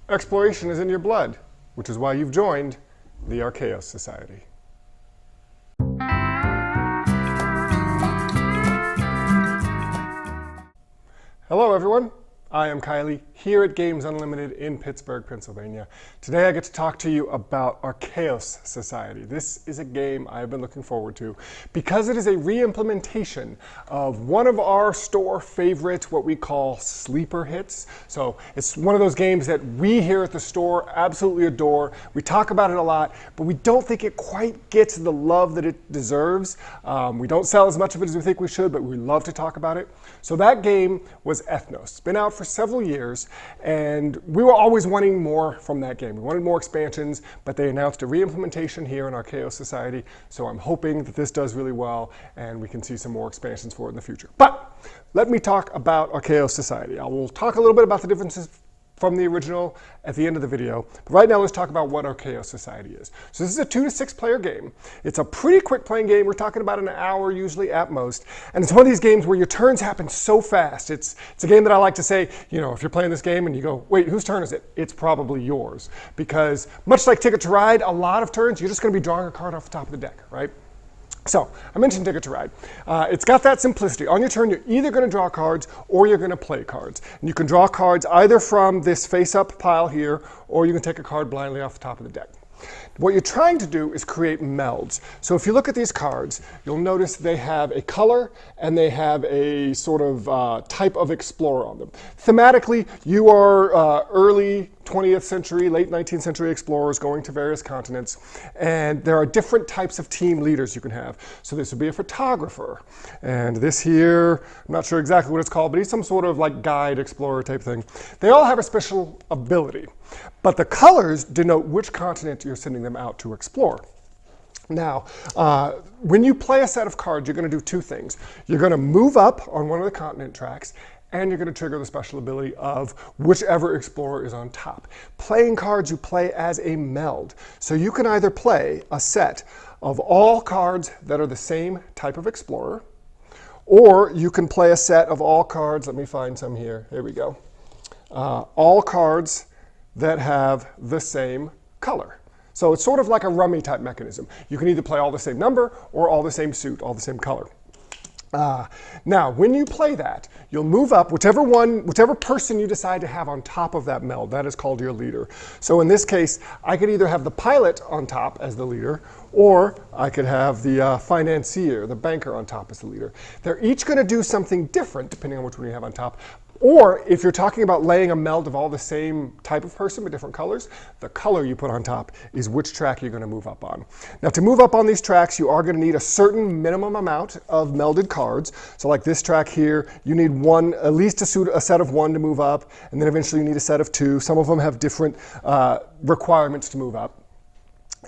Exploration is in your blood, which is why you've joined the Archeos Society. Hello everyone, I am Kylie, here at Games Unlimited in Pittsburgh, Pennsylvania. Today I get to talk to you about Archeos Society. This is a game I've been looking forward to because it is a re-implementation of one of our store favorites, what we call sleeper hits. So it's one of those games that we here at the store absolutely adore. We talk about it a lot, but we don't think it quite gets the love that it deserves. We don't sell as much of it as we think we should, but we love to talk about it. So that game was Ethnos. It's been out for several years, and we were always wanting more from that game. We wanted more expansions, but they announced a re-implementation here in Archeos Society, so I'm hoping that this does really well and we can see some more expansions for it in the future. But let me talk about Archeos Society. I will talk a little bit about the differences from the original at the end of the video. But right now, let's talk about what Archeos Society is. So this is a 2 to 6 player game. It's a pretty quick playing game. We're talking about an hour usually at most. And it's one of these games where your turns happen so fast. It's a game that I like to say, you know, if you're playing this game and you go, wait, whose turn is it? It's probably yours. Because much like Ticket to Ride, a lot of turns, you're just gonna be drawing a card off the top of the deck, right? So, I mentioned Ticket to Ride. It's got that simplicity. On your turn, you're either going to draw cards or you're going to play cards. And you can draw cards either from this face-up pile here, or you can take a card blindly off the top of the deck. What you're trying to do is create melds. So if you look at these cards, you'll notice they have a color and they have a sort of type of explorer on them. Thematically, you are early 20th century, late 19th century explorers going to various continents, and there are different types of team leaders you can have. So this would be a photographer, and this here, I'm not sure exactly what it's called, but he's some sort of like guide explorer type thing. They all have a special ability, but the colors denote which continent you're sending them out to explore. Now, when you play a set of cards, you're going to do two things. You're going to move up on one of the continent tracks, and you're going to trigger the special ability of whichever explorer is on top. Playing cards, you play as a meld. So you can either play a set of all cards that are the same type of explorer, or you can play a set of all cards, let me find some here, here we go, all cards that have the same color. So it's sort of like a rummy type mechanism. You can either play all the same number or all the same suit, all the same color. Now, when you play that, you'll move up whichever person you decide to have on top of that meld. That is called your leader. So in this case, I could either have the pilot on top as the leader, or I could have the financier, the banker, on top as the leader. They're each going to do something different depending on which one you have on top. Or if you're talking about laying a meld of all the same type of person but different colors, the color you put on top is which track you're going to move up on. Now, to move up on these tracks, you are going to need a certain minimum amount of melded cards. So like this track here, you need one, at least a set of 1 to move up, and then eventually you need a set of 2. Some of them have different requirements to move up.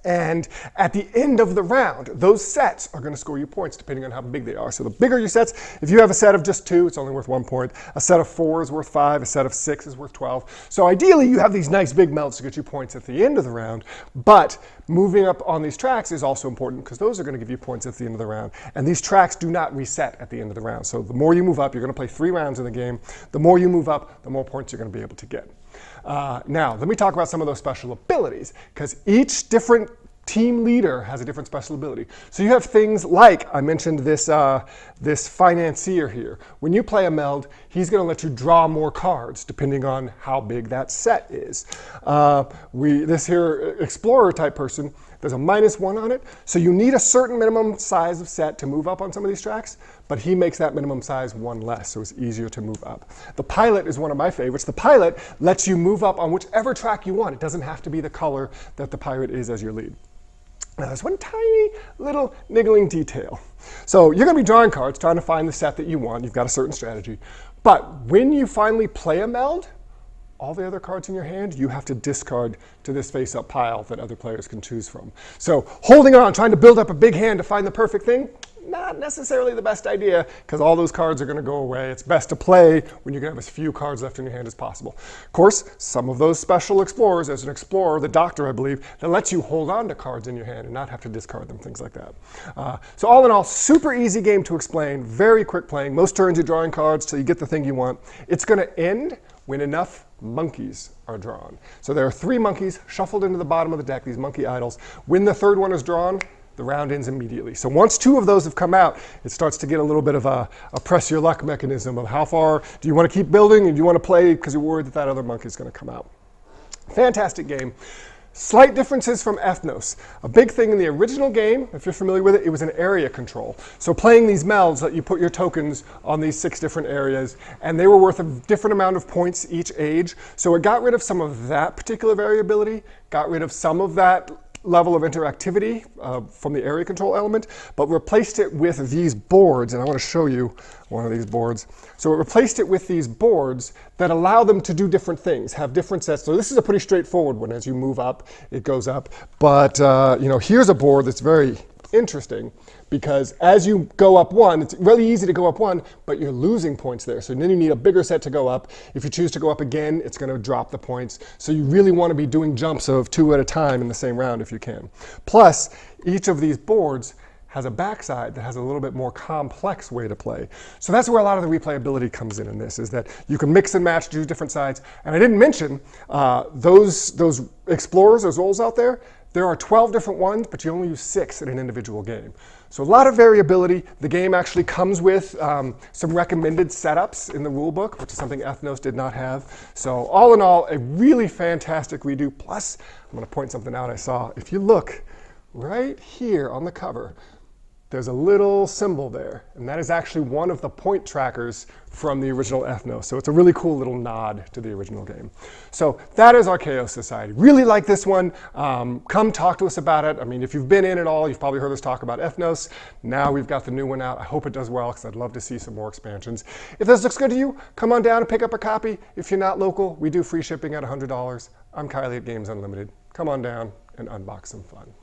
And at the end of the round, those sets are going to score you points depending on how big they are. So the bigger your sets, if you have a set of just 2, it's only worth 1 point. A set of 4 is worth 5. A set of 6 is worth 12. So ideally, you have these nice big melds to get you points at the end of the round. But moving up on these tracks is also important because those are going to give you points at the end of the round. And these tracks do not reset at the end of the round. So the more you move up, you're going to play 3 rounds in the game. The more you move up, the more points you're going to be able to get. Now, let me talk about some of those special abilities, because each different team leader has a different special ability. So you have things like, I mentioned this, this financier here. When you play a meld, he's going to let you draw more cards depending on how big that set is. This here explorer type person, there's a -1 on it. So you need a certain minimum size of set to move up on some of these tracks, but he makes that minimum size 1 less, so it's easier to move up. The pilot is one of my favorites. The pilot lets you move up on whichever track you want. It doesn't have to be the color that the pirate is as your lead. Now, there's one tiny little niggling detail. So you're going to be drawing cards, trying to find the set that you want. You've got a certain strategy. But when you finally play a meld, all the other cards in your hand, you have to discard to this face-up pile that other players can choose from. So holding on, trying to build up a big hand to find the perfect thing, not necessarily the best idea, because all those cards are going to go away. It's best to play when you're going to have as few cards left in your hand as possible. Of course, some of those special explorers, as an explorer, the doctor, I believe, that lets you hold on to cards in your hand and not have to discard them, things like that. So all in all, super easy game to explain, very quick playing. Most turns you're drawing cards till you get the thing you want. It's going to end when enough monkeys are drawn. So there are 3 monkeys shuffled into the bottom of the deck, these monkey idols. When the 3rd one is drawn, the round ends immediately. So once 2 of those have come out, it starts to get a little bit of a press your luck mechanism of how far do you want to keep building and do you want to play because you're worried that that other monkey is going to come out. Fantastic game. Slight differences from Ethnos. A big thing in the original game, if you're familiar with it, it was an area control. So playing these melds let you put your tokens on these 6 different areas, and they were worth a different amount of points each age. So it got rid of some of that particular variability, got rid of some of that level of interactivity from the area control element, but replaced it with these boards, and I want to show you one of these boards. So it replaced it with these boards that allow them to do different things, have different sets. So this is a pretty straightforward one. As you move up, it goes up. But here's a board that's very interesting because as you go up 1, it's really easy to go up 1, but you're losing points there. So then you need a bigger set to go up. If you choose to go up again, it's going to drop the points. So you really want to be doing jumps of 2 at a time in the same round if you can. Plus, each of these boards has a backside that has a little bit more complex way to play. So that's where a lot of the replayability comes in this, is that you can mix and match, do different sides. And I didn't mention those explorers, those roles out there. There are 12 different ones, but you only use 6 in an individual game. So a lot of variability. The game actually comes with some recommended setups in the rule book, which is something Ethnos did not have. So all in all, a really fantastic redo. Plus, I'm going to point something out I saw. If you look right here on the cover, there's a little symbol there, and that is actually one of the point trackers from the original Ethnos. So it's a really cool little nod to the original game. So that is Archeos Society. Really like this one. Come talk to us about it. I mean, if you've been in at all, you've probably heard us talk about Ethnos. Now we've got the new one out. I hope it does well because I'd love to see some more expansions. If this looks good to you, come on down and pick up a copy. If you're not local, we do free shipping at $100. I'm Kylie at Games Unlimited. Come on down and unbox some fun.